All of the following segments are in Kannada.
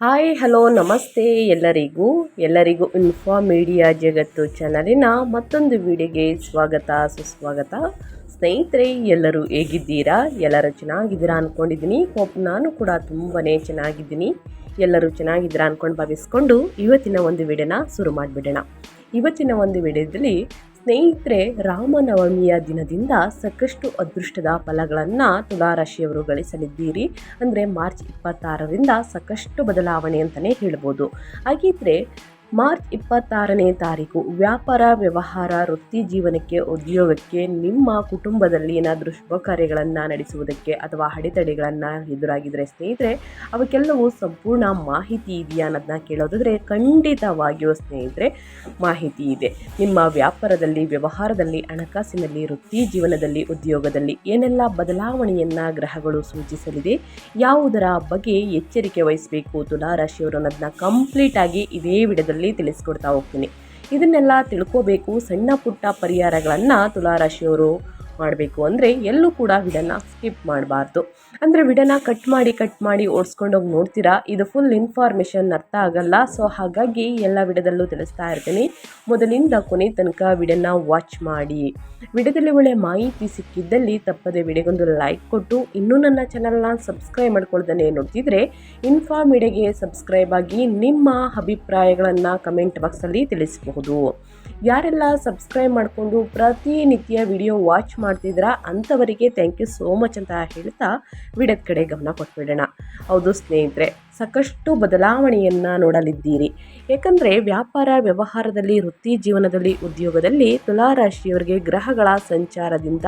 ಹಾಯ್ ಹಲೋ ನಮಸ್ತೆ ಎಲ್ಲರಿಗೂ ಇನ್ಫಾರ್ಮ್ ಮೀಡಿಯಾ ಜಗತ್ತು ಚಾನಲಿನ ಮತ್ತೊಂದು ವಿಡಿಯೋಗೆ ಸ್ವಾಗತ ಸುಸ್ವಾಗತ. ಸ್ನೇಹಿತರೆ, ಎಲ್ಲರೂ ಹೇಗಿದ್ದೀರಾ? ಎಲ್ಲರೂ ಚೆನ್ನಾಗಿದ್ದೀರಾ ಅಂದ್ಕೊಂಡಿದ್ದೀನಿ. ನಾನು ಕೂಡ ತುಂಬಾ ಚೆನ್ನಾಗಿದ್ದೀನಿ. ಎಲ್ಲರೂ ಚೆನ್ನಾಗಿದ್ದೀರಾ ಅಂದ್ಕೊಂಡು ಭಾವಿಸ್ಕೊಂಡು ಇವತ್ತಿನ ಒಂದು ವಿಡಿಯೋನ ಶುರು ಮಾಡಿಬಿಡೋಣ. ಇವತ್ತಿನ ಒಂದು ವಿಡಿಯೋದಲ್ಲಿ ಸ್ನೇಹಿತರೆ, ರಾಮನವಮಿಯ ದಿನದಿಂದ ಸಾಕಷ್ಟು ಅದೃಷ್ಟದ ಫಲಗಳನ್ನು ತುಲಾರಾಶಿಯವರು ಗಳಿಸಲಿದ್ದೀರಿ. ಅಂದರೆ ಮಾರ್ಚ್ 26ರಿಂದ ಸಾಕಷ್ಟು ಬದಲಾವಣೆ ಅಂತಲೇ ಹೇಳ್ಬೋದು. ಹಾಗಿದ್ರೆ ಮಾರ್ಚ್ 26ನೇ ತಾರೀಕು ವ್ಯಾಪಾರ, ವ್ಯವಹಾರ, ವೃತ್ತಿ ಜೀವನಕ್ಕೆ, ಉದ್ಯೋಗಕ್ಕೆ, ನಿಮ್ಮ ಕುಟುಂಬದಲ್ಲಿ ಏನಾದರೂ ಶುಭ ಕಾರ್ಯಗಳನ್ನು ನಡೆಸುವುದಕ್ಕೆ ಅಥವಾ ಅಡೆತಡೆಗಳನ್ನು ಎದುರಾಗಿದ್ದರೆ ಸ್ನೇಹಿತರೆ, ಅವಕ್ಕೆಲ್ಲವೂ ಸಂಪೂರ್ಣ ಮಾಹಿತಿ ಇದೆಯಾ ಅನ್ನೋದನ್ನ ಕೇಳೋದಾದರೆ ಖಂಡಿತವಾಗಿಯೂ ಸ್ನೇಹಿತರೆ ಮಾಹಿತಿ ಇದೆ. ನಿಮ್ಮ ವ್ಯಾಪಾರದಲ್ಲಿ, ವ್ಯವಹಾರದಲ್ಲಿ, ಹಣಕಾಸಿನಲ್ಲಿ, ವೃತ್ತಿ ಜೀವನದಲ್ಲಿ, ಉದ್ಯೋಗದಲ್ಲಿ ಏನೆಲ್ಲ ಬದಲಾವಣೆಯನ್ನು ಗ್ರಹಗಳು ಸೂಚಿಸಲಿದೆ, ಯಾವುದರ ಬಗ್ಗೆ ಎಚ್ಚರಿಕೆ ವಹಿಸಬೇಕು ತುಲಾರಾಶಿಯವರು ಅನ್ನೋದನ್ನ ಕಂಪ್ಲೀಟ್ ಆಗಿ ಇದೇ ವಿಡಿಯೋದಲ್ಲಿ ತಿಳಿಸ್ಕೊಡ್ತಾ ಹೋಗ್ತೀನಿ. ಇದನ್ನೆಲ್ಲ ತಿಳ್ಕೋಬೇಕು. ಸಣ್ಣ ಪುಟ್ಟ ಪರಿಹಾರಗಳನ್ನು ತುಲಾರಾಶಿಯವರು ಮಾಡಬೇಕು ಅಂದರೆ ಎಲ್ಲೂ ಕೂಡ ವಿಡಿಯೋನ ಸ್ಕಿಪ್ ಮಾಡಬಾರ್ದು. ಅಂದರೆ ವಿಡಿಯೋನ ಕಟ್ ಮಾಡಿ ಓಡಿಸ್ಕೊಂಡೋಗಿ ನೋಡ್ತೀರಾ, ಇದು ಫುಲ್ ಇನ್ಫಾರ್ಮೇಷನ್ ಅರ್ಥ ಆಗಲ್ಲ. ಸೊ ಹಾಗಾಗಿ ಎಲ್ಲ ವಿಡಿಯೋದಲ್ಲೂ ತಿಳಿಸ್ತಾ ಇರ್ತೀನಿ. ಮೊದಲಿಂದ ಕೊನೆ ತನಕ ವಿಡಿಯೋನ ವಾಚ್ ಮಾಡಿ. ವಿಡಿಯೋದಲ್ಲಿ ಒಳ್ಳೆ ಮಾಹಿತಿ ಸಿಕ್ಕಿದ್ದಲ್ಲಿ ತಪ್ಪದೆ ವಿಡಿಯೋಗೊಂದು ಲೈಕ್ ಕೊಟ್ಟು, ಇನ್ನೂ ನನ್ನ ಚಾನಲ್ನ ಸಬ್ಸ್ಕ್ರೈಬ್ ಮಾಡ್ಕೊಳ್ದೇ ನೋಡ್ತಿದ್ರೆ ಇನ್ಫಾರ್ಮ್ ಮೀಡಿಯಾಗೆ ಸಬ್ಸ್ಕ್ರೈಬ್ ಆಗಿ ನಿಮ್ಮ ಅಭಿಪ್ರಾಯಗಳನ್ನು ಕಮೆಂಟ್ ಬಾಕ್ಸಲ್ಲಿ ತಿಳಿಸಬಹುದು. ಯಾರೆಲ್ಲ ಸಬ್ಸ್ಕ್ರೈಬ್ ಮಾಡಿಕೊಂಡು ಪ್ರತಿನಿತ್ಯ ವಿಡಿಯೋ ವಾಚ್ ಮಾಡ್ತಿದ್ದೀರಾ ಅಂಥವರಿಗೆ ಥ್ಯಾಂಕ್ ಯು ಸೋ ಮಚ್ ಅಂತ ಹೇಳ್ತಾ ವಿಡಿಯೋದ ಕಡೆ ಗಮನ ಕೊಟ್ಬಿಡೋಣ. ಹೌದು ಸ್ನೇಹಿತರೆ, ಸಾಕಷ್ಟು ಬದಲಾವಣೆಯನ್ನು ನೋಡಲಿದ್ದೀರಿ. ಏಕೆಂದರೆ ವ್ಯಾಪಾರ, ವ್ಯವಹಾರದಲ್ಲಿ, ವೃತ್ತಿ ಜೀವನದಲ್ಲಿ, ಉದ್ಯೋಗದಲ್ಲಿ ತುಲಾರಾಶಿಯವರಿಗೆ ಗ್ರಹಗಳ ಸಂಚಾರದಿಂದ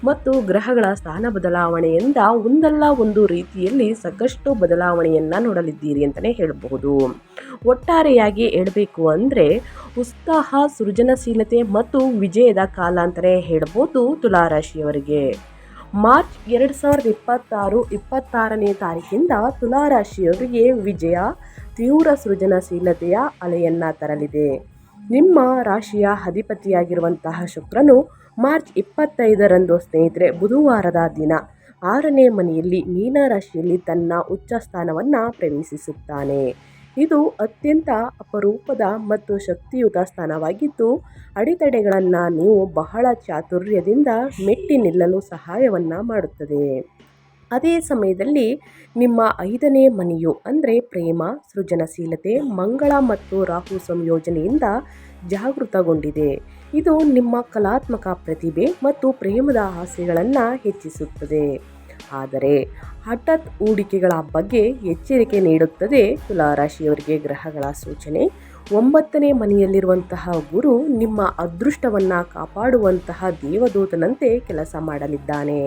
ಮತ್ತು ಗ್ರಹಗಳ ಸ್ಥಾನ ಬದಲಾವಣೆಯಿಂದ ಒಂದಲ್ಲ ಒಂದು ರೀತಿಯಲ್ಲಿ ಸಾಕಷ್ಟು ಬದಲಾವಣೆಯನ್ನು ನೋಡಲಿದ್ದೀರಿ ಅಂತಲೇ ಹೇಳಬಹುದು. ಒಟ್ಟಾರೆಯಾಗಿ ಹೇಳಬೇಕು ಅಂದರೆ ಉತ್ಸಾಹ, ಸೃಜನಶೀಲತೆ ಮತ್ತು ವಿಜಯದ ಕಾಲ ಅಂತಲೇ ಹೇಳ್ಬೋದು ತುಲಾರಾಶಿಯವರಿಗೆ. ಮಾರ್ಚ್ 2026ನೇ ತಾರೀಕಿಂದ ತುಲಾರಾಶಿಯವರಿಗೆ ವಿಜಯ, ತೀವ್ರ ಸೃಜನಶೀಲತೆಯ ಅಲೆಯನ್ನು ತರಲಿದೆ. ನಿಮ್ಮ ರಾಶಿಯ ಅಧಿಪತಿಯಾಗಿರುವಂತಹ ಶುಕ್ರನು ಮಾರ್ಚ್ 25ರಂದು ಸ್ನೇಹಿತರೆ ಬುಧವಾರದ ದಿನ 6ನೇ ಮನೆಯಲ್ಲಿ ಮೀನರಾಶಿಯಲ್ಲಿ ತನ್ನ ಉಚ್ಚ ಸ್ಥಾನವನ್ನು ಪ್ರವೇಶಿಸುತ್ತಾನೆ. ಇದು ಅತ್ಯಂತ ಅಪರೂಪದ ಮತ್ತು ಶಕ್ತಿಯುತ ಸ್ಥಾನವಾಗಿದ್ದು ಅಡೆತಡೆಗಳನ್ನು ನೀವು ಬಹಳ ಚಾತುರ್ಯದಿಂದ ಮೆಟ್ಟಿ ನಿಲ್ಲಲು ಸಹಾಯವನ್ನು ಮಾಡುತ್ತದೆ. ಅದೇ ಸಮಯದಲ್ಲಿ ನಿಮ್ಮ 5ನೇ ಮನೆಯು ಅಂದರೆ ಪ್ರೇಮ, ಸೃಜನಶೀಲತೆ, ಮಂಗಳ ಮತ್ತು ರಾಹು ಸಂಯೋಜನೆಯಿಂದ ಜಾಗೃತಗೊಂಡಿದೆ. ಇದು ನಿಮ್ಮ ಕಲಾತ್ಮಕ ಪ್ರತಿಭೆ ಮತ್ತು ಪ್ರೇಮದ ಆಸೆಗಳನ್ನು ಹೆಚ್ಚಿಸುತ್ತದೆ. ಆದರೆ ಹಠಾತ್ ಹೂಡಿಕೆಗಳ ಬಗ್ಗೆ ಎಚ್ಚರಿಕೆ ನೀಡುತ್ತದೆ ತುಲಾರಾಶಿಯವರಿಗೆ ಗ್ರಹಗಳ ಸೂಚನೆ. 9ನೇ ಮನೆಯಲ್ಲಿರುವಂತಹ ಗುರು ನಿಮ್ಮ ಅದೃಷ್ಟವನ್ನು ಕಾಪಾಡುವಂತಹ ದೇವದೂತನಂತೆ ಕೆಲಸ ಮಾಡಲಿದ್ದಾನೆ.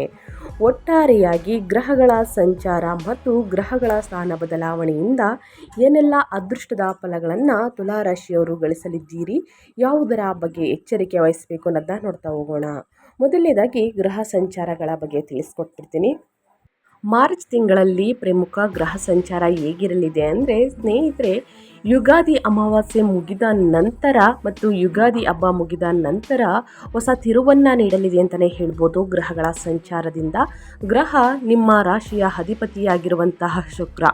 ಒಟ್ಟಾರೆಯಾಗಿ ಗ್ರಹಗಳ ಸಂಚಾರ ಮತ್ತು ಗ್ರಹಗಳ ಸ್ಥಾನ ಬದಲಾವಣೆಯಿಂದ ಏನೆಲ್ಲ ಅದೃಷ್ಟದ ಫಲಗಳನ್ನು ತುಲಾರಾಶಿಯವರು ಗಳಿಸಲಿದ್ದೀರಿ, ಯಾವುದರ ಬಗ್ಗೆ ಎಚ್ಚರಿಕೆ ವಹಿಸಬೇಕು ಅನ್ನೋದನ್ನ ನೋಡ್ತಾ ಹೋಗೋಣ. ಮೊದಲನೇದಾಗಿ ಗ್ರಹ ಸಂಚಾರಗಳ ಬಗ್ಗೆ ತಿಳಿಸ್ಕೊಟ್ಬಿಡ್ತೀನಿ. ಮಾರ್ಚ್ ತಿಂಗಳಲ್ಲಿ ಪ್ರಮುಖ ಗ್ರಹ ಸಂಚಾರ ಹೇಗಿರಲಿದೆ ಅಂದರೆ ಸ್ನೇಹಿತರೆ, ಯುಗಾದಿ ಅಮಾವಾಸ್ಯೆ ಮುಗಿದ ನಂತರ ಮತ್ತು ಯುಗಾದಿ ಹಬ್ಬ ಮುಗಿದ ನಂತರ ಹೊಸ ತಿರುವನ್ನು ನೀಡಲಿದೆ ಅಂತಲೇ ಹೇಳ್ಬೋದು. ಗ್ರಹಗಳ ಸಂಚಾರದಿಂದ ಗ್ರಹ ನಿಮ್ಮ ರಾಶಿಯ ಅಧಿಪತಿಯಾಗಿರುವಂತಹ ಶುಕ್ರ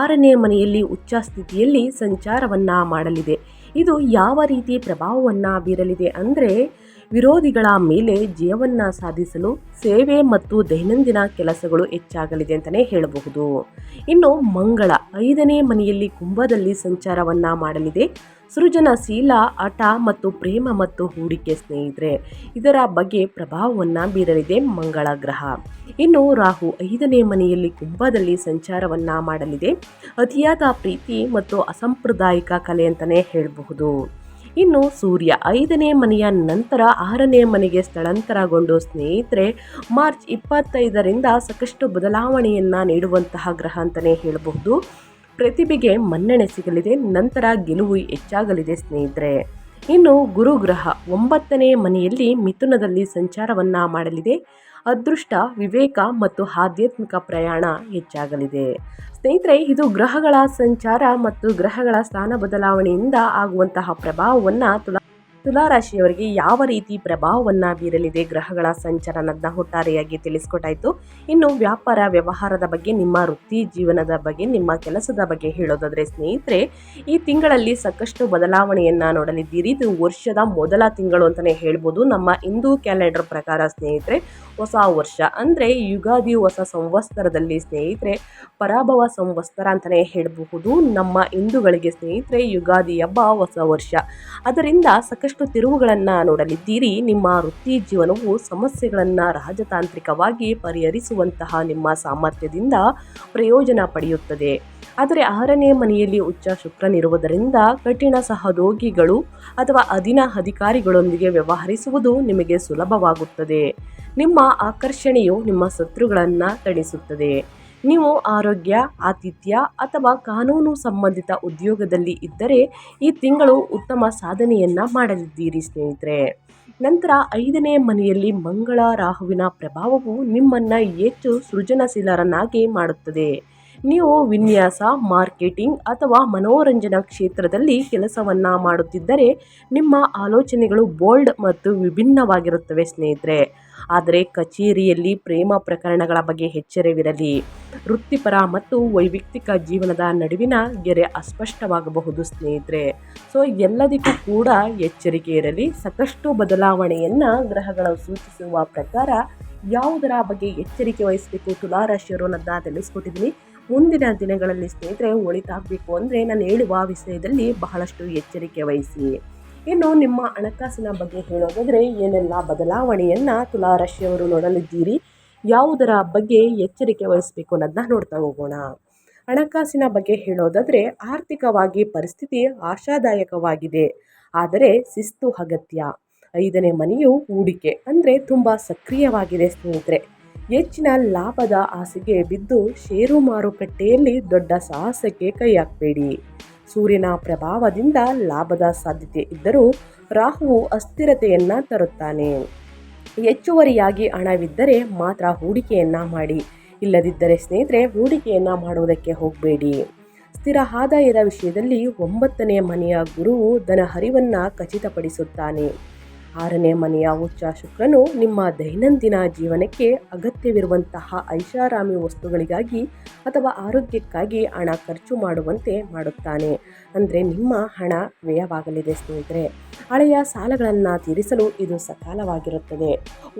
6ನೇ ಮನೆಯಲ್ಲಿ ಉಚ್ಚ ಸ್ಥಿತಿಯಲ್ಲಿ ಸಂಚಾರವನ್ನು ಮಾಡಲಿದೆ. ಇದು ಯಾವ ರೀತಿ ಪ್ರಭಾವವನ್ನು ಬೀರಲಿದೆ ಅಂದರೆ ವಿರೋಧಿಗಳ ಮೇಲೆ ಜಯವನ್ನು ಸಾಧಿಸಲು ಸೇವೆ ಮತ್ತು ದೈನಂದಿನ ಕೆಲಸಗಳು ಹೆಚ್ಚಾಗಲಿದೆ ಅಂತಲೇ ಹೇಳಬಹುದು. ಇನ್ನು ಮಂಗಳ 5ನೇ ಮನೆಯಲ್ಲಿ ಕುಂಭದಲ್ಲಿ ಸಂಚಾರವನ್ನು ಮಾಡಲಿದೆ. ಸೃಜನಶೀಲ, ಹಠ ಮತ್ತು ಪ್ರೇಮ ಮತ್ತು ಹೂಡಿಕೆ ಸ್ನೇಹಿತರೆ ಇದರ ಬಗ್ಗೆ ಪ್ರಭಾವವನ್ನು ಬೀರಲಿದೆ ಮಂಗಳ ಗ್ರಹ. ಇನ್ನು ರಾಹು 5ನೇ ಮನೆಯಲ್ಲಿ ಕುಂಭದಲ್ಲಿ ಸಂಚಾರವನ್ನು ಮಾಡಲಿದೆ. ಅತಿಯಾದ ಪ್ರೀತಿ ಮತ್ತು ಅಸಾಂಪ್ರದಾಯಿಕ ಕಲೆ ಅಂತಲೇ ಹೇಳಬಹುದು. ಇನ್ನು ಸೂರ್ಯ 5ನೇ ಮನೆಯ ನಂತರ 6ನೇ ಮನೆಗೆ ಸ್ಥಳಾಂತರಗೊಂಡು ಸ್ನೇಹಿತರೆ ಮಾರ್ಚ್ 25ರಿಂದ ಸಾಕಷ್ಟು ಬದಲಾವಣೆಯನ್ನು ನೀಡುವಂತಹ ಗ್ರಹ ಅಂತಲೇ ಹೇಳಬಹುದು. ಪ್ರತಿಭೆಗೆ ಮನ್ನಣೆ ಸಿಗಲಿದೆ, ನಂತರ ಗೆಲುವು ಹೆಚ್ಚಾಗಲಿದೆ ಸ್ನೇಹಿತರೆ. ಇನ್ನು ಗುರುಗ್ರಹ 9ನೇ ಮನೆಯಲ್ಲಿ ಮಿಥುನದಲ್ಲಿ ಸಂಚಾರವನ್ನು ಮಾಡಲಿದೆ. ಅದೃಷ್ಟ, ವಿವೇಕ ಮತ್ತು ಆಧ್ಯಾತ್ಮಿಕ ಪ್ರಯಾಣ ಹೆಚ್ಚಾಗಲಿದೆ ಸ್ನೇಹಿತರೆ. ಇದು ಗ್ರಹಗಳ ಸಂಚಾರ ಮತ್ತು ಗ್ರಹಗಳ ಸ್ಥಾನ ಬದಲಾವಣೆಯಿಂದ ಆಗುವಂತಹ ಪ್ರಭಾವವನ್ನು ತುಲಾರಾಶಿಯವರಿಗೆ ಯಾವ ರೀತಿ ಪ್ರಭಾವವನ್ನು ಬೀರಲಿದೆ ಗ್ರಹಗಳ ಸಂಚಲನದ ಒಟ್ಟಾರೆಯಾಗಿ ತಿಳಿಸ್ಕೊಟ್ಟಾಯಿತು. ಇನ್ನು ವ್ಯಾಪಾರ ವ್ಯವಹಾರದ ಬಗ್ಗೆ, ನಿಮ್ಮ ವೃತ್ತಿ ಜೀವನದ ಬಗ್ಗೆ, ನಿಮ್ಮ ಕೆಲಸದ ಬಗ್ಗೆ ಹೇಳೋದಾದರೆ ಸ್ನೇಹಿತರೆ, ಈ ತಿಂಗಳಲ್ಲಿ ಸಾಕಷ್ಟು ಬದಲಾವಣೆಯನ್ನು ನೋಡಲಿದ್ದೀರಿ. ಇದು ವರ್ಷದ ಮೊದಲ ತಿಂಗಳು ಅಂತಲೇ ಹೇಳ್ಬೋದು. ನಮ್ಮ ಹಿಂದೂ ಕ್ಯಾಲೆಂಡರ್ ಪ್ರಕಾರ ಸ್ನೇಹಿತರೆ, ಹೊಸ ವರ್ಷ ಅಂದರೆ ಯುಗಾದಿ ಹೊಸ ಸಂವತ್ಸರದಲ್ಲಿ ಸ್ನೇಹಿತರೆ ಪರಾಭವ ಸಂವತ್ಸರ ಅಂತಲೇ ಹೇಳಬಹುದು. ನಮ್ಮ ಹಿಂದೂಗಳಿಗೆ ಸ್ನೇಹಿತರೆ ಯುಗಾದಿ ಹಬ್ಬ ಹೊಸ ವರ್ಷ. ಅದರಿಂದ ಸಾಕಷ್ಟು ತಿರುವುಗಳನ್ನು ನೋಡಲಿದ್ದೀರಿ. ನಿಮ್ಮ ವೃತ್ತಿ ಜೀವನವು ಸಮಸ್ಯೆಗಳನ್ನು ರಾಜತಾಂತ್ರಿಕವಾಗಿ ಪರಿಹರಿಸುವಂತಹ ನಿಮ್ಮ ಸಾಮರ್ಥ್ಯದಿಂದ ಪ್ರಯೋಜನ ಪಡೆಯುತ್ತದೆ. ಆದರೆ 6ನೇ ಮನೆಯಲ್ಲಿ ಉಚ್ಚ ಶುಕ್ರನಿರುವುದರಿಂದ ಕಠಿಣ ಸಹೋದ್ಯೋಗಿಗಳು ಅಥವಾ ಅಧೀನ ಅಧಿಕಾರಿಗಳೊಂದಿಗೆ ವ್ಯವಹರಿಸುವುದು ನಿಮಗೆ ಸುಲಭವಾಗುತ್ತದೆ. ನಿಮ್ಮ ಆಕರ್ಷಣೆಯು ನಿಮ್ಮ ಶತ್ರುಗಳನ್ನು ತಣಿಸುತ್ತದೆ. ನೀವು ಆರೋಗ್ಯ, ಆತಿಥ್ಯ ಅಥವಾ ಕಾನೂನು ಸಂಬಂಧಿತ ಉದ್ಯೋಗದಲ್ಲಿ ಇದ್ದರೆ ಈ ತಿಂಗಳು ಉತ್ತಮ ಸಾಧನೆಯನ್ನು ಮಾಡಲಿದ್ದೀರಿ ಸ್ನೇಹಿತರೆ. ನಂತರ 5ನೇ ಮನೆಯಲ್ಲಿ ಮಂಗಳ ರಾಹುವಿನ ಪ್ರಭಾವವು ನಿಮ್ಮನ್ನು ಹೆಚ್ಚು ಸೃಜನಶೀಲರನ್ನಾಗಿ ಮಾಡುತ್ತದೆ. ನೀವು ವಿನ್ಯಾಸ, ಮಾರ್ಕೆಟಿಂಗ್ ಅಥವಾ ಮನೋರಂಜನಾ ಕ್ಷೇತ್ರದಲ್ಲಿ ಕೆಲಸವನ್ನು ಮಾಡುತ್ತಿದ್ದರೆ ನಿಮ್ಮ ಆಲೋಚನೆಗಳು ಬೋಲ್ಡ್ ಮತ್ತು ವಿಭಿನ್ನವಾಗಿರುತ್ತವೆ ಸ್ನೇಹಿತರೆ. ಆದರೆ ಕಚೇರಿಯಲ್ಲಿ ಪ್ರೇಮ ಪ್ರಕರಣಗಳ ಬಗ್ಗೆ ಎಚ್ಚರವಿರಲಿ. ವೃತ್ತಿಪರ ಮತ್ತು ವೈಯಕ್ತಿಕ ಜೀವನದ ನಡುವಿನ ಗೆರೆ ಅಸ್ಪಷ್ಟವಾಗಬಹುದು ಸ್ನೇಹಿತರೆ. ಸೊ ಎಲ್ಲದಕ್ಕೂ ಕೂಡ ಎಚ್ಚರಿಕೆ ಇರಲಿ. ಸಾಕಷ್ಟು ಬದಲಾವಣೆಯನ್ನು ಗ್ರಹಗಳು ಸೂಚಿಸುವ ಪ್ರಕಾರ ಯಾವುದರ ಬಗ್ಗೆ ಎಚ್ಚರಿಕೆ ವಹಿಸಬೇಕು ತುಲಾರಾಶಿಯವರು ಅನ್ನೋದನ್ನ ತಿಳಿಸ್ಕೊಟ್ಟಿದ್ದೀನಿ. ಮುಂದಿನ ದಿನಗಳಲ್ಲಿ ಸ್ನೇಹಿತರೆ ಒಳಿತಾಗಬೇಕು ಅಂದರೆ ನಾನು ಹೇಳುವ ವಿಷಯದಲ್ಲಿ ಬಹಳಷ್ಟು ಎಚ್ಚರಿಕೆ ವಹಿಸಿ. ಇನ್ನು ನಿಮ್ಮ ಹಣಕಾಸಿನ ಬಗ್ಗೆ ಹೇಳೋದಾದರೆ ಏನೆಲ್ಲ ಬದಲಾವಣೆಯನ್ನು ತುಲಾರಾಶಿಯವರು ನೋಡಲಿದ್ದೀರಿ, ಯಾವುದರ ಬಗ್ಗೆ ಎಚ್ಚರಿಕೆ ವಹಿಸಬೇಕು ಅನ್ನೋದನ್ನ ನೋಡ್ತಾ ಹೋಗೋಣ. ಹಣಕಾಸಿನ ಬಗ್ಗೆ ಹೇಳೋದಾದರೆ ಆರ್ಥಿಕವಾಗಿ ಪರಿಸ್ಥಿತಿ ಆಶಾದಾಯಕವಾಗಿದೆ, ಆದರೆ ಶಿಸ್ತು ಅಗತ್ಯ. 5ನೇ ಮನೆಯು ಹೂಡಿಕೆ ಅಂದರೆ ತುಂಬ ಸಕ್ರಿಯವಾಗಿದೆ ಸ್ನೇಹಿತರೆ. ಹೆಚ್ಚಿನ ಲಾಭದ ಆಸೆಗೆ ಬಿದ್ದು ಷೇರು ಮಾರುಕಟ್ಟೆಯಲ್ಲಿ ದೊಡ್ಡ ಸಾಹಸಕ್ಕೆ ಕೈ ಹಾಕಬೇಡಿ. ಸೂರ್ಯನ ಪ್ರಭಾವದಿಂದ ಲಾಭದ ಸಾಧ್ಯತೆ ಇದ್ದರೂ ರಾಹುವು ಅಸ್ಥಿರತೆಯನ್ನು ತರುತ್ತಾನೆ. ಹೆಚ್ಚುವರಿಯಾಗಿ ಹಣವಿದ್ದರೆ ಮಾತ್ರ ಹೂಡಿಕೆಯನ್ನು ಮಾಡಿ, ಇಲ್ಲದಿದ್ದರೆ ಸ್ನೇಹಿತರೆ ಹೂಡಿಕೆಯನ್ನು ಮಾಡುವುದಕ್ಕೆ ಹೋಗಬೇಡಿ. ಸ್ಥಿರ ಆದಾಯದ ವಿಷಯದಲ್ಲಿ 9ನೇ ಮನೆಯ ಗುರುವು ಧನ ಹರಿವನ್ನು ಖಚಿತಪಡಿಸುತ್ತಾನೆ. 6ನೇ ಮನೆಯ ಉಚ್ಚ ಶುಕ್ರನು ನಿಮ್ಮ ದೈನಂದಿನ ಜೀವನಕ್ಕೆ ಅಗತ್ಯವಿರುವಂತಹ ಐಷಾರಾಮಿ ವಸ್ತುಗಳಿಗಾಗಿ ಅಥವಾ ಆರೋಗ್ಯಕ್ಕಾಗಿ ಹಣ ಖರ್ಚು ಮಾಡುವಂತೆ ಮಾಡುತ್ತಾನೆ. ಅಂದರೆ ನಿಮ್ಮ ಹಣ ವ್ಯಯವಾಗಲಿದೆ ಸ್ನೇಹಿತರೆ. ಹಳೆಯ ಸಾಲಗಳನ್ನು ತೀರಿಸಲು ಇದು ಸಕಾಲವಾಗಿರುತ್ತದೆ.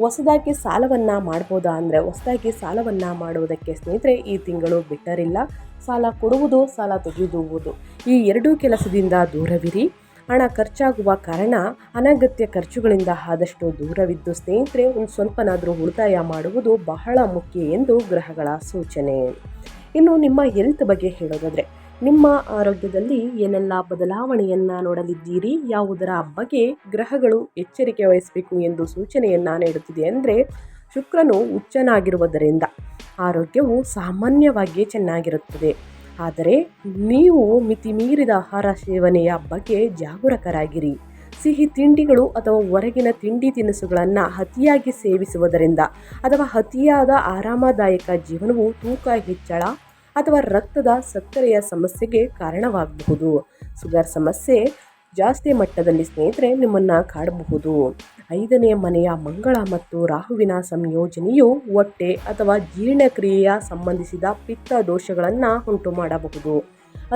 ಹೊಸದಾಗಿ ಸಾಲವನ್ನು ಮಾಡ್ಬೋದಾ ಅಂದರೆ ಹೊಸದಾಗಿ ಸಾಲವನ್ನು ಮಾಡುವುದಕ್ಕೆ ಸ್ನೇಹಿತರೆ ಈ ತಿಂಗಳು ಬಿಟ್ಟರಿಲ್ಲ. ಸಾಲ ಕೊಡುವುದು, ಸಾಲ ತೆಗೆದುವುದು ಈ ಎರಡೂ ಕೆಲಸದಿಂದ ದೂರವಿರಿ. ಹಣ ಖರ್ಚಾಗುವ ಕಾರಣ ಅನಗತ್ಯ ಖರ್ಚುಗಳಿಂದ ಆದಷ್ಟು ದೂರವಿದ್ದು ಸ್ನೇಹಿತರೆ ಒಂದು ಸ್ವಲ್ಪನಾದರೂ ಉಳಿತಾಯ ಮಾಡುವುದು ಬಹಳ ಮುಖ್ಯ ಎಂದು ಗ್ರಹಗಳ ಸೂಚನೆ. ಇನ್ನು ನಿಮ್ಮ ಹೆಲ್ತ್ ಬಗ್ಗೆ ಹೇಳೋದಾದರೆ ನಿಮ್ಮ ಆರೋಗ್ಯದಲ್ಲಿ ಏನೆಲ್ಲ ಬದಲಾವಣೆಯನ್ನು ನೋಡಲಿದ್ದೀರಿ, ಯಾವುದರ ಬಗ್ಗೆ ಗ್ರಹಗಳು ಎಚ್ಚರಿಕೆ ವಹಿಸಬೇಕು ಎಂದು ಸೂಚನೆಯನ್ನು ನೀಡುತ್ತಿದೆ ಅಂದರೆ ಶುಕ್ರನು ಉಚ್ಚನಾಗಿರುವುದರಿಂದ ಆರೋಗ್ಯವು ಸಾಮಾನ್ಯವಾಗಿ ಚೆನ್ನಾಗಿರುತ್ತದೆ. ಆದರೆ ನೀವು ಮಿತಿಮೀರಿದ ಆಹಾರ ಸೇವನೆಯ ಬಗ್ಗೆ ಜಾಗರೂಕರಾಗಿರಿ. ಸಿಹಿ ತಿಂಡಿಗಳು ಅಥವಾ ಹೊರಗಿನ ತಿಂಡಿ ತಿನಿಸುಗಳನ್ನು ಅತಿಯಾಗಿ ಸೇವಿಸುವುದರಿಂದ ಅಥವಾ ಅತಿಯಾದ ಆರಾಮದಾಯಕ ಜೀವನವು ತೂಕ ಹೆಚ್ಚಳ ಅಥವಾ ರಕ್ತದ ಸಕ್ಕರೆಯ ಸಮಸ್ಯೆಗೆ ಕಾರಣವಾಗಬಹುದು. ಶುಗರ್ ಸಮಸ್ಯೆ ಜಾಸ್ತಿ ಮಟ್ಟದಲ್ಲಿ ಸ್ನೇಹಿತರೆ ನಿಮ್ಮನ್ನು ಕಾಡಬಹುದು. 5ನೇ ಮನೆಯ ಮಂಗಳ ಮತ್ತು ರಾಹುವಿನ ಸಂಯೋಜನೆಯು ಹೊಟ್ಟೆ ಅಥವಾ ಜೀರ್ಣಕ್ರಿಯೆಯ ಸಂಬಂಧಿಸಿದ ಪಿತ್ತ ದೋಷಗಳನ್ನು ಉಂಟು ಮಾಡಬಹುದು.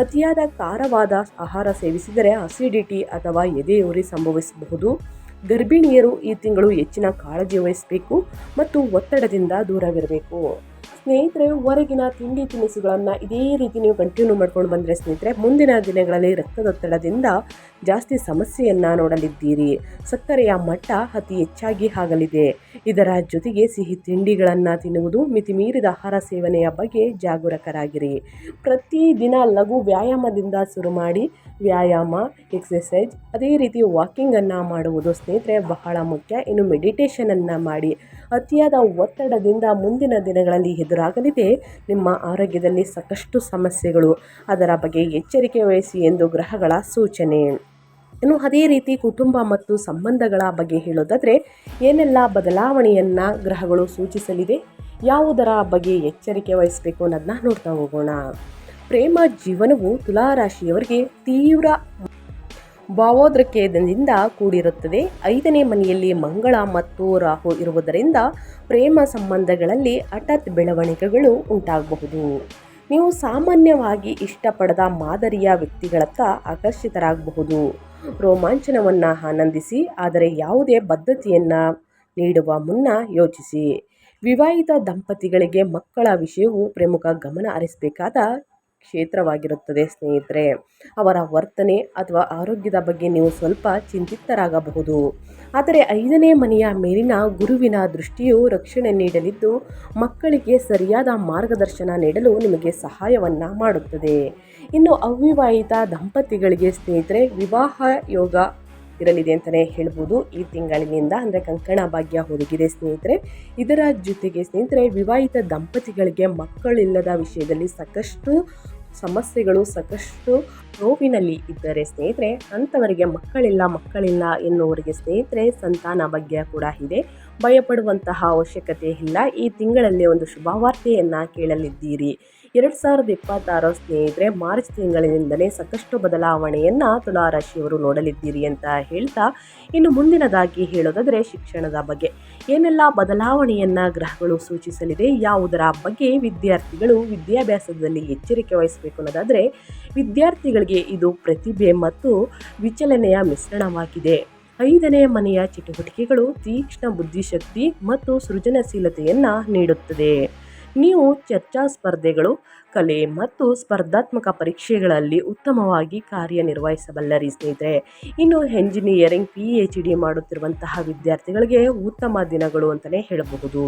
ಅತಿಯಾದ ಖಾರವಾದ ಆಹಾರ ಸೇವಿಸಿದರೆ ಅಸಿಡಿಟಿ ಅಥವಾ ಎದೆಯುರಿ ಸಂಭವಿಸಬಹುದು. ಗರ್ಭಿಣಿಯರು ಈ ತಿಂಗಳು ಹೆಚ್ಚಿನ ಕಾಳಜಿ ವಹಿಸಬೇಕು ಮತ್ತು ಒತ್ತಡದಿಂದ ದೂರವಿರಬೇಕು. ಸ್ನೇಹಿತರೆ ಹೊರಗಿನ ತಿಂಡಿ ತಿನಿಸುಗಳನ್ನು ಇದೇ ರೀತಿ ನೀವು ಕಂಟಿನ್ಯೂ ಮಾಡ್ಕೊಂಡು ಬಂದರೆ ಸ್ನೇಹಿತರೆ ಮುಂದಿನ ದಿನಗಳಲ್ಲಿ ರಕ್ತದೊತ್ತಡದಿಂದ ಜಾಸ್ತಿ ಸಮಸ್ಯೆಯನ್ನು ನೋಡಲಿದ್ದೀರಿ. ಸಕ್ಕರೆಯ ಮಟ್ಟ ಅತಿ ಹೆಚ್ಚಾಗಿ ಆಗಲಿದೆ. ಇದರ ಜೊತೆಗೆ ಸಿಹಿ ತಿಂಡಿಗಳನ್ನು ತಿನ್ನುವುದು, ಮಿತಿಮೀರಿದ ಆಹಾರ ಸೇವನೆಯ ಬಗ್ಗೆ ಜಾಗರೂಕರಾಗಿರಿ. ಪ್ರತಿದಿನ ಲಘು ವ್ಯಾಯಾಮದಿಂದ ಶುರು ಮಾಡಿ. ವ್ಯಾಯಾಮ, ಎಕ್ಸಸೈಜ್ ಅದೇ ರೀತಿ ವಾಕಿಂಗನ್ನು ಮಾಡುವುದು ಸ್ನೇಹಿತರೆ ಬಹಳ ಮುಖ್ಯ. ಇನ್ನು ಮೆಡಿಟೇಷನನ್ನು ಮಾಡಿ. ಅತಿಯಾದ ಒತ್ತಡದಿಂದ ಮುಂದಿನ ದಿನಗಳಲ್ಲಿ ಎದುರಾಗಲಿದೆ ನಿಮ್ಮ ಆರೋಗ್ಯದಲ್ಲಿ ಸಾಕಷ್ಟು ಸಮಸ್ಯೆಗಳು. ಅದರ ಬಗ್ಗೆ ಎಚ್ಚರಿಕೆ ವಹಿಸಿ ಎಂದು ಗ್ರಹಗಳ ಸೂಚನೆ. ಇನ್ನು ಅದೇ ರೀತಿ ಕುಟುಂಬ ಮತ್ತು ಸಂಬಂಧಗಳ ಬಗ್ಗೆ ಹೇಳೋದಾದರೆ ಏನೆಲ್ಲ ಬದಲಾವಣೆಯನ್ನು ಗ್ರಹಗಳು ಸೂಚಿಸಲಿದೆ, ಯಾವುದರ ಬಗ್ಗೆ ಎಚ್ಚರಿಕೆ ವಹಿಸಬೇಕು ಅನ್ನೋದನ್ನ ನೋಡ್ತಾ ಹೋಗೋಣ. ಪ್ರೇಮ ಜೀವನವು ತುಲಾರಾಶಿಯವರಿಗೆ ತೀವ್ರ ಭಾವೋದ್ರೇಕದಿಂದ ಕೂಡಿರುತ್ತದೆ. 5ನೇ ಮನೆಯಲ್ಲಿ ಮಂಗಳ ಮತ್ತು ರಾಹು ಇರುವುದರಿಂದ ಪ್ರೇಮ ಸಂಬಂಧಗಳಲ್ಲಿ ಹಠಾತ್ ಬೆಳವಣಿಗೆಗಳು ಉಂಟಾಗಬಹುದು. ನೀವು ಸಾಮಾನ್ಯವಾಗಿ ಇಷ್ಟಪಡದ ಮಾದರಿಯ ವ್ಯಕ್ತಿಗಳತ್ತ ಆಕರ್ಷಿತರಾಗಬಹುದು. ರೋಮಾಂಚನವನ್ನು ಆನಂದಿಸಿ, ಆದರೆ ಯಾವುದೇ ಬದ್ಧತೆಯನ್ನು ನೀಡುವ ಮುನ್ನ ಯೋಚಿಸಿ. ವಿವಾಹಿತ ದಂಪತಿಗಳಿಗೆ ಮಕ್ಕಳ ವಿಷಯವು ಪ್ರಮುಖ ಗಮನ ಹರಿಸಬೇಕಾದ ಕ್ಷೇತ್ರವಾಗಿರುತ್ತದೆ ಸ್ನೇಹಿತರೆ. ಅವರ ವರ್ತನೆ ಅಥವಾ ಆರೋಗ್ಯದ ಬಗ್ಗೆ ನೀವು ಸ್ವಲ್ಪ ಚಿಂತಿತರಾಗಬಹುದು. ಆದರೆ 5ನೇ ಮನೆಯ ಮೇಲಿನ ಗುರುವಿನ ದೃಷ್ಟಿಯು ರಕ್ಷಣೆ ನೀಡಲಿದ್ದು, ಮಕ್ಕಳಿಗೆ ಸರಿಯಾದ ಮಾರ್ಗದರ್ಶನ ನೀಡಲು ನಿಮಗೆ ಸಹಾಯವನ್ನು ಮಾಡುತ್ತದೆ. ಇನ್ನು ಅವಿವಾಹಿತ ದಂಪತಿಗಳಿಗೆ ಸ್ನೇಹಿತರೆ ವಿವಾಹ ಯೋಗ ಇರಲಿದೆ ಅಂತಲೇ ಹೇಳ್ಬೋದು. ಈ ತಿಂಗಳಿನಿಂದ ಅಂದರೆ ಕಂಕಣ ಭಾಗ್ಯ ಒದಗಿದೆ ಸ್ನೇಹಿತರೆ. ಇದರ ಜೊತೆಗೆ ಸ್ನೇಹಿತರೆ ವಿವಾಹಿತ ದಂಪತಿಗಳಿಗೆ ಮಕ್ಕಳಿಲ್ಲದ ವಿಷಯದಲ್ಲಿ ಸಾಕಷ್ಟು ಸಮಸ್ಯೆಗಳು, ಸಾಕಷ್ಟು ನೋವಿನಲ್ಲಿ ಇದ್ದರೆ ಸ್ನೇಹಿತರೆ, ಅಂಥವರಿಗೆ ಮಕ್ಕಳಿಲ್ಲ ಎನ್ನುವರಿಗೆ ಸ್ನೇಹಿತರೆ ಸಂತಾನ ಭಾಗ್ಯ ಕೂಡ ಇದೆ. ಭಯಪಡುವಂತಹ ಅವಶ್ಯಕತೆ ಇಲ್ಲ. ಈ ತಿಂಗಳಲ್ಲಿ ಒಂದು ಶುಭವಾರ್ತೆಯನ್ನು ಕೇಳಲಿದ್ದೀರಿ. 2026 ಸ್ನೇಹಿತರೆ ಮಾರ್ಚ್ ತಿಂಗಳಿನಿಂದಲೇ ಸಾಕಷ್ಟು ಬದಲಾವಣೆಯನ್ನು ತುಲಾರಾಶಿಯವರು ನೋಡಲಿದ್ದೀರಿ ಅಂತ ಹೇಳ್ತಾ, ಇನ್ನು ಮುಂದಿನದಾಗಿ ಹೇಳೋದಾದರೆ ಶಿಕ್ಷಣದ ಬಗ್ಗೆ ಏನೆಲ್ಲ ಬದಲಾವಣೆಯನ್ನು ಗ್ರಹಗಳು ಸೂಚಿಸಲಿದೆ, ಯಾವುದರ ಬಗ್ಗೆ ವಿದ್ಯಾರ್ಥಿಗಳು ವಿದ್ಯಾಭ್ಯಾಸದಲ್ಲಿ ಎಚ್ಚರಿಕೆ ವಹಿಸಬೇಕು ಅನ್ನೋದಾದರೆ, ವಿದ್ಯಾರ್ಥಿಗಳಿಗೆ ಇದು ಪ್ರತಿಭೆ ಮತ್ತು ವಿಚಲನೆಯ ಮಿಶ್ರಣವಾಗಿದೆ. 5ನೇ ಮನೆಯ ಚಟುವಟಿಕೆಗಳು ತೀಕ್ಷ್ಣ ಬುದ್ಧಿಶಕ್ತಿ ಮತ್ತು ಸೃಜನಶೀಲತೆಯನ್ನು ನೀಡುತ್ತದೆ. ನೀವು ಚರ್ಚಾ ಸ್ಪರ್ಧೆಗಳು, ಕಲೆ ಮತ್ತು ಸ್ಪರ್ಧಾತ್ಮಕ ಪರೀಕ್ಷೆಗಳಲ್ಲಿ ಉತ್ತಮವಾಗಿ ಕಾರ್ಯನಿರ್ವಹಿಸಬಲ್ಲರಿ ಸ್ನೇಹಿತರೆ. ಇನ್ನು ಎಂಜಿನಿಯರಿಂಗ್, PhD ಮಾಡುತ್ತಿರುವಂತಹ ವಿದ್ಯಾರ್ಥಿಗಳಿಗೆ ಉತ್ತಮ ದಿನಗಳು ಅಂತಲೇ ಹೇಳಬಹುದು.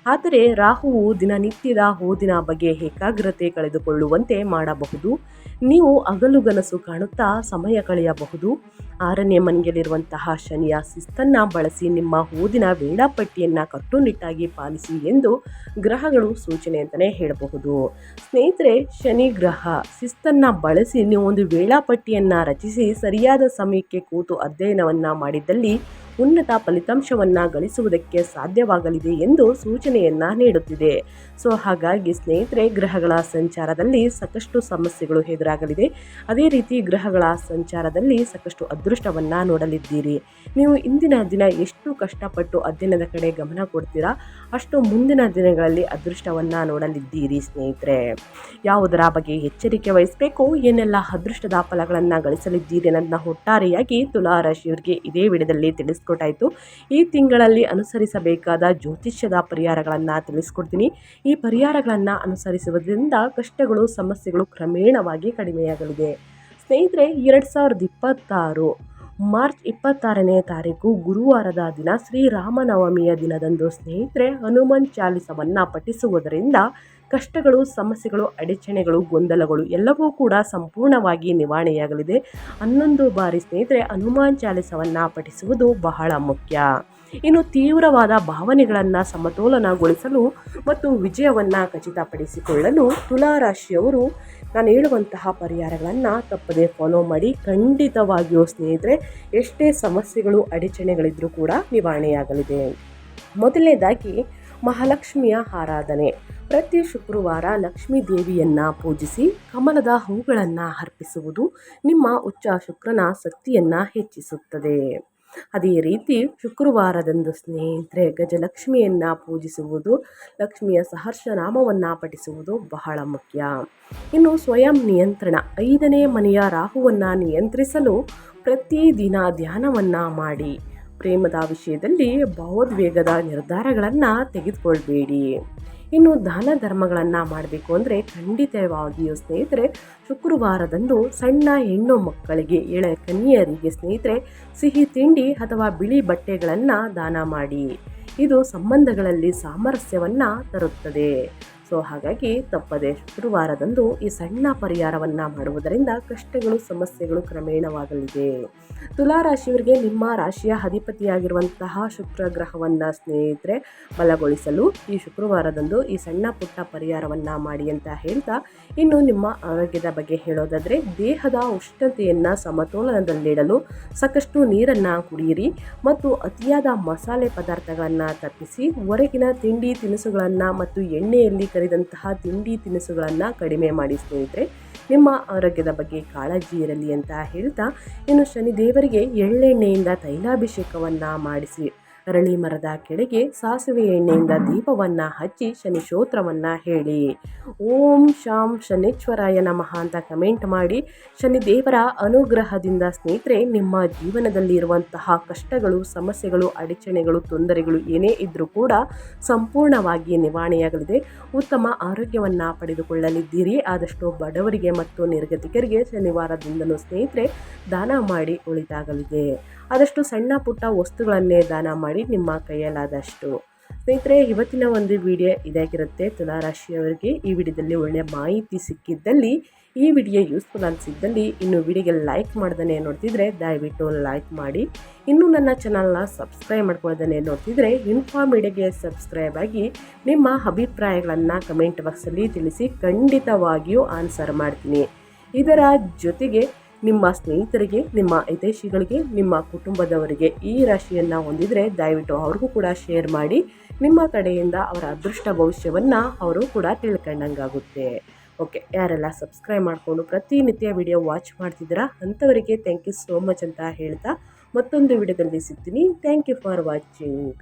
ಆದರೆ ರಾಹುವು ದಿನನಿತ್ಯದ ಓದಿನ ಬಗ್ಗೆ ಏಕಾಗ್ರತೆ ಕಳೆದುಕೊಳ್ಳುವಂತೆ ಮಾಡಬಹುದು. ನೀವು ಹಗಲುಗನಸು ಕಾಣುತ್ತಾ ಸಮಯ ಕಳೆಯಬಹುದು. 6ನೇ ಮನೆಯಲ್ಲಿರುವಂತಹ ಶನಿಯ ಶಿಸ್ತನ್ನು ಬಳಸಿ ನಿಮ್ಮ ಓದಿನ ವೇಳಾಪಟ್ಟಿಯನ್ನು ಕಟ್ಟುನಿಟ್ಟಾಗಿ ಪಾಲಿಸಿ ಎಂದು ಗ್ರಹಗಳು ಸೂಚನೆ ಅಂತಲೇ ಹೇಳಬಹುದು. ಸ್ನೇಹಿತರೆ, ಶನಿ ಗ್ರಹ ಶಿಸ್ತನ್ನು ಬಳಸಿ ನೀವು ಒಂದು ವೇಳಾಪಟ್ಟಿಯನ್ನು ರಚಿಸಿ ಸರಿಯಾದ ಸಮಯಕ್ಕೆ ಕೂತು ಅಧ್ಯಯನವನ್ನು ಮಾಡಿದ್ದಲ್ಲಿ ಉನ್ನತ ಫಲಿತಾಂಶವನ್ನು ಗಳಿಸುವುದಕ್ಕೆ ಸಾಧ್ಯವಾಗಲಿದೆ ಎಂದು ಸೂಚನೆಯನ್ನು ನೀಡುತ್ತಿದೆ. ಸೊ ಹಾಗಾಗಿ ಸ್ನೇಹಿತರೆ, ಗ್ರಹಗಳ ಸಂಚಾರದಲ್ಲಿ ಸಾಕಷ್ಟು ಸಮಸ್ಯೆಗಳು ಎದುರಾಗಲಿದೆ. ಅದೇ ರೀತಿ ಗ್ರಹಗಳ ಸಂಚಾರದಲ್ಲಿ ಸಾಕಷ್ಟು ಅದೃಷ್ಟವನ್ನು ನೋಡಲಿದ್ದೀರಿ. ನೀವು ಇಂದಿನ ದಿನ ಎಷ್ಟು ಕಷ್ಟಪಟ್ಟು ಅಧ್ಯಯನದ ಕಡೆ ಗಮನ ಕೊಡ್ತೀರಾ, ಅಷ್ಟು ಮುಂದಿನ ದಿನಗಳಲ್ಲಿ ಅದೃಷ್ಟವನ್ನು ನೋಡಲಿದ್ದೀರಿ ಸ್ನೇಹಿತರೆ. ಯಾವುದರ ಬಗ್ಗೆ ಎಚ್ಚರಿಕೆ ವಹಿಸಬೇಕು, ಏನೆಲ್ಲ ಅದೃಷ್ಟದ ಫಲಗಳನ್ನು ಗಳಿಸಲಿದ್ದೀರಿ ಅನ್ನೋದನ್ನ ಒಟ್ಟಾರೆಯಾಗಿ ತುಲಾರಾಶಿಯವರಿಗೆ ಇದೇ ವಿಡಿಯೋದಲ್ಲಿ ತಿಳಿಸ್ಕೊಟ್ಟಾಯಿತು. ಈ ತಿಂಗಳಲ್ಲಿ ಅನುಸರಿಸಬೇಕಾದ ಜ್ಯೋತಿಷ್ಯದ ಪರಿಹಾರಗಳನ್ನು ತಿಳಿಸ್ಕೊಡ್ತೀನಿ. ಈ ಪರಿಹಾರಗಳನ್ನು ಅನುಸರಿಸುವುದರಿಂದ ಕಷ್ಟಗಳು, ಸಮಸ್ಯೆಗಳು ಕ್ರಮೇಣವಾಗಿ ಕಡಿಮೆಯಾಗಲಿದೆ. ಸ್ನೇಹಿತರೆ, 2026 ಮಾರ್ಚ್ 26ನೇ ತಾರೀಕು ಗುರುವಾರದ ದಿನ ಶ್ರೀರಾಮನವಮಿಯ ದಿನದಂದು ಸ್ನೇಹಿತರೆ ಹನುಮಾನ್ ಚಾಲಿಸವನ್ನು ಪಠಿಸುವುದರಿಂದ ಕಷ್ಟಗಳು, ಸಮಸ್ಯೆಗಳು, ಅಡಚಣೆಗಳು, ಗೊಂದಲಗಳು ಎಲ್ಲವೂ ಕೂಡ ಸಂಪೂರ್ಣವಾಗಿ ನಿವಾರಣೆಯಾಗಲಿದೆ. 11 ಬಾರಿ ಸ್ನೇಹಿತರೆ ಹನುಮಾನ್ ಚಾಲಿಸವನ್ನು ಪಠಿಸುವುದು ಬಹಳ ಮುಖ್ಯ. ಇನ್ನು ತೀವ್ರವಾದ ಭಾವನೆಗಳನ್ನು ಸಮತೋಲನಗೊಳಿಸಲು ಮತ್ತು ವಿಜಯವನ್ನು ಖಚಿತಪಡಿಸಿಕೊಳ್ಳಲು ತುಲಾರಾಶಿಯವರು ನಾನು ಹೇಳುವಂತಹ ಪರಿಹಾರಗಳನ್ನು ತಪ್ಪದೇ ಫಾಲೋ ಮಾಡಿ. ಖಂಡಿತವಾಗಿಯೂ ಸ್ನೇಹಿತರೆ ಎಷ್ಟೇ ಸಮಸ್ಯೆಗಳು, ಅಡಚಣೆಗಳಿದ್ರೂ ಕೂಡ ನಿವಾರಣೆಯಾಗಲಿದೆ. ಮೊದಲನೇದಾಗಿ ಮಹಾಲಕ್ಷ್ಮಿಯ ಆರಾಧನೆ. ಪ್ರತಿ ಶುಕ್ರವಾರ ಲಕ್ಷ್ಮೀ ದೇವಿಯನ್ನು ಪೂಜಿಸಿ ಕಮಲದ ಹೂಗಳನ್ನು ಅರ್ಪಿಸುವುದು ನಿಮ್ಮ ಉಚ್ಚ ಶುಕ್ರನ ಶಕ್ತಿಯನ್ನು ಹೆಚ್ಚಿಸುತ್ತದೆ. ಅದೇ ರೀತಿ ಶುಕ್ರವಾರದಂದು ಸ್ನೇಹಿತರೆ ಗಜಲಕ್ಷ್ಮಿಯನ್ನು ಪೂಜಿಸುವುದು, ಲಕ್ಷ್ಮಿಯ ಸಹಸ್ರನಾಮವನ್ನು ಪಠಿಸುವುದು ಬಹಳ ಮುಖ್ಯ. ಇನ್ನು ಸ್ವಯಂ ನಿಯಂತ್ರಣ. 5ನೇ ಮನೆಯ ರಾಹುವನ್ನು ನಿಯಂತ್ರಿಸಲು ಪ್ರತಿದಿನ ಧ್ಯಾನವನ್ನು ಮಾಡಿ. ಪ್ರೇಮದ ವಿಷಯದಲ್ಲಿ ಭಾವೋದ್ವೇಗದ ನಿರ್ಧಾರಗಳನ್ನು ತೆಗೆದುಕೊಳ್ಬೇಡಿ. ಇನ್ನು ದಾನ ಧರ್ಮಗಳನ್ನು ಮಾಡಬೇಕು ಅಂದರೆ ಖಂಡಿತವಾಗಿಯೂ ಸ್ನೇಹಿತರೆ ಶುಕ್ರವಾರದಂದು ಸಣ್ಣ ಹೆಣ್ಣು ಮಕ್ಕಳಿಗೆ, ಎಳೆ ಕನ್ಯೆಯರಿಗೆ ಸ್ನೇಹಿತರೆ ಸಿಹಿ ತಿಂಡಿ ಅಥವಾ ಬಿಳಿ ಬಟ್ಟೆಗಳನ್ನು ದಾನ ಮಾಡಿ. ಇದು ಸಂಬಂಧಗಳಲ್ಲಿ ಸಾಮರಸ್ಯವನ್ನು ತರುತ್ತದೆ. ಸೊ ಹಾಗಾಗಿ ತಪ್ಪದೆ ಶುಕ್ರವಾರದಂದು ಈ ಸಣ್ಣ ಪರಿಹಾರವನ್ನು ಮಾಡುವುದರಿಂದ ಕಷ್ಟಗಳು, ಸಮಸ್ಯೆಗಳು ಕ್ರಮೇಣವಾಗಲಿದೆ. ತುಲಾರಾಶಿಯವರಿಗೆ ನಿಮ್ಮ ರಾಶಿಯ ಅಧಿಪತಿಯಾಗಿರುವಂತಹ ಶುಕ್ರ ಗ್ರಹವನ್ನು ಸ್ನೇಹಿತರೆ ಬಲಗೊಳಿಸಲು ಈ ಶುಕ್ರವಾರದಂದು ಈ ಸಣ್ಣ ಪುಟ್ಟ ಪರಿಹಾರವನ್ನು ಮಾಡಿ ಅಂತ ಹೇಳ್ತಾ, ಇನ್ನು ನಿಮ್ಮ ಆರೋಗ್ಯದ ಬಗ್ಗೆ ಹೇಳೋದಾದರೆ ದೇಹದ ಉಷ್ಣತೆಯನ್ನು ಸಮತೋಲನದಲ್ಲಿಡಲು ಸಾಕಷ್ಟು ನೀರನ್ನು ಕುಡಿಯಿರಿ ಮತ್ತು ಅತಿಯಾದ ಮಸಾಲೆ ಪದಾರ್ಥಗಳನ್ನು ತಪ್ಪಿಸಿ ಹೊರಗಿನ ತಿಂಡಿ ತಿನಿಸುಗಳನ್ನು ಮತ್ತು ಎಣ್ಣೆಯಲ್ಲಿ ಕರಿದಂತಹ ತಿಂಡಿ ತಿನಿಸುಗಳನ್ನು ಕಡಿಮೆ ಮಾಡಿ ಸ್ನೇಹಿತರೆ. ನಿಮ್ಮ ಆರೋಗ್ಯದ ಬಗ್ಗೆ ಕಾಳಜಿ ಇರಲಿ ಅಂತ ಹೇಳ್ತಾ, ಇನ್ನು ಶನಿದೇವರಿಗೆ ಎಳ್ಳೆಣ್ಣೆಯಿಂದ ತೈಲಾಭಿಷೇಕವನ್ನು ಮಾಡಿಸಿ ಅರಳಿ ಮರದ ಕೆಳಗೆ ಸಾಸಿವೆ ಎಣ್ಣೆಯಿಂದ ದೀಪವನ್ನು ಹಚ್ಚಿ ಶನಿ ಸ್ತೋತ್ರವನ್ನು ಹೇಳಿ. ಓಂ ಶಾಂ ಶನೇಶ್ವರಾಯ ನಮಃ ಅಂತ ಕಮೆಂಟ್ ಮಾಡಿ. ಶನಿದೇವರ ಅನುಗ್ರಹದಿಂದ ಸ್ನೇಹಿತರೆ ನಿಮ್ಮ ಜೀವನದಲ್ಲಿ ಇರುವಂತಹ ಕಷ್ಟಗಳು, ಸಮಸ್ಯೆಗಳು, ಅಡಚಣೆಗಳು, ತೊಂದರೆಗಳು ಏನೇ ಇದ್ದರೂ ಕೂಡ ಸಂಪೂರ್ಣವಾಗಿ ನಿವಾರಣೆಯಾಗಲಿದೆ. ಉತ್ತಮ ಆರೋಗ್ಯವನ್ನು ಪಡೆದುಕೊಳ್ಳಲಿದ್ದೀರಿ. ಆದಷ್ಟು ಬಡವರಿಗೆ ಮತ್ತು ನಿರ್ಗತಿಕರಿಗೆ ಶನಿವಾರದಿಂದಲೂ ಸ್ನೇಹಿತರೆ ದಾನ ಮಾಡಿ ಒಳಿತಾಗಲಿದೆ. ಆದಷ್ಟು ಸಣ್ಣ ಪುಟ್ಟ ವಸ್ತುಗಳನ್ನೇ ದಾನ ಮಾಡಿ ನಿಮ್ಮ ಕೈಯಲ್ಲಾದಷ್ಟು. ಸ್ನೇಹಿತರೆ, ಇವತ್ತಿನ ಒಂದು ವಿಡಿಯೋ ಇದಾಗಿರುತ್ತೆ. ತುಲಾರಾಶಿಯವರಿಗೆ ಈ ವಿಡಿಯೋದಲ್ಲಿ ಒಳ್ಳೆಯ ಮಾಹಿತಿ ಸಿಕ್ಕಿದ್ದಲ್ಲಿ, ಈ ವಿಡಿಯೋ ಯೂಸ್ಫುಲ್ ಅನಿಸಿದ್ದಲ್ಲಿ, ಇನ್ನು ವಿಡಿಯೋಗೆ ಲೈಕ್ ಮಾಡ್ದೇ ನೋಡ್ತಿದ್ರೆ ದಯವಿಟ್ಟು ಲೈಕ್ ಮಾಡಿ. ಇನ್ನೂ ನನ್ನ ಚಾನಲ್ನ ಸಬ್ಸ್ಕ್ರೈಬ್ ಮಾಡ್ಕೊಳ್ದೇ ನೋಡ್ತಿದ್ರೆ ಇನ್ಫಾ ಮೀಡಿಯಾಗೆ ಸಬ್ಸ್ಕ್ರೈಬ್ ಆಗಿ ನಿಮ್ಮ ಅಭಿಪ್ರಾಯಗಳನ್ನು ಕಮೆಂಟ್ ಬಾಕ್ಸಲ್ಲಿ ತಿಳಿಸಿ. ಖಂಡಿತವಾಗಿಯೂ ಆನ್ಸರ್ ಮಾಡ್ತೀನಿ. ಇದರ ಜೊತೆಗೆ ನಿಮ್ಮ ಸ್ನೇಹಿತರಿಗೆ, ನಿಮ್ಮ ಹಿತೈಷಿಗಳಿಗೆ, ನಿಮ್ಮ ಕುಟುಂಬದವರಿಗೆ ಈ ರಾಶಿಯನ್ನು ಹೊಂದಿದರೆ ದಯವಿಟ್ಟು ಅವ್ರಿಗೂ ಕೂಡ ಶೇರ್ ಮಾಡಿ. ನಿಮ್ಮ ಕಡೆಯಿಂದ ಅವರ ಅದೃಷ್ಟ ಭವಿಷ್ಯವನ್ನು ಅವರು ಕೂಡ ತಿಳ್ಕೊಂಡಂಗಾಗುತ್ತೆ. ಓಕೆ, ಯಾರೆಲ್ಲ ಸಬ್ಸ್ಕ್ರೈಬ್ ಮಾಡಿಕೊಂಡು ಪ್ರತಿನಿತ್ಯ ವಿಡಿಯೋ ವಾಚ್ ಮಾಡ್ತಿದ್ದೀರಾ ಅಂಥವರಿಗೆ ಥ್ಯಾಂಕ್ ಯು ಸೋ ಮಚ್ ಅಂತ ಹೇಳ್ತಾ ಮತ್ತೊಂದು ವಿಡಿಯೋದಲ್ಲಿ ಸಿಗ್ತೀನಿ. Thank you for watching.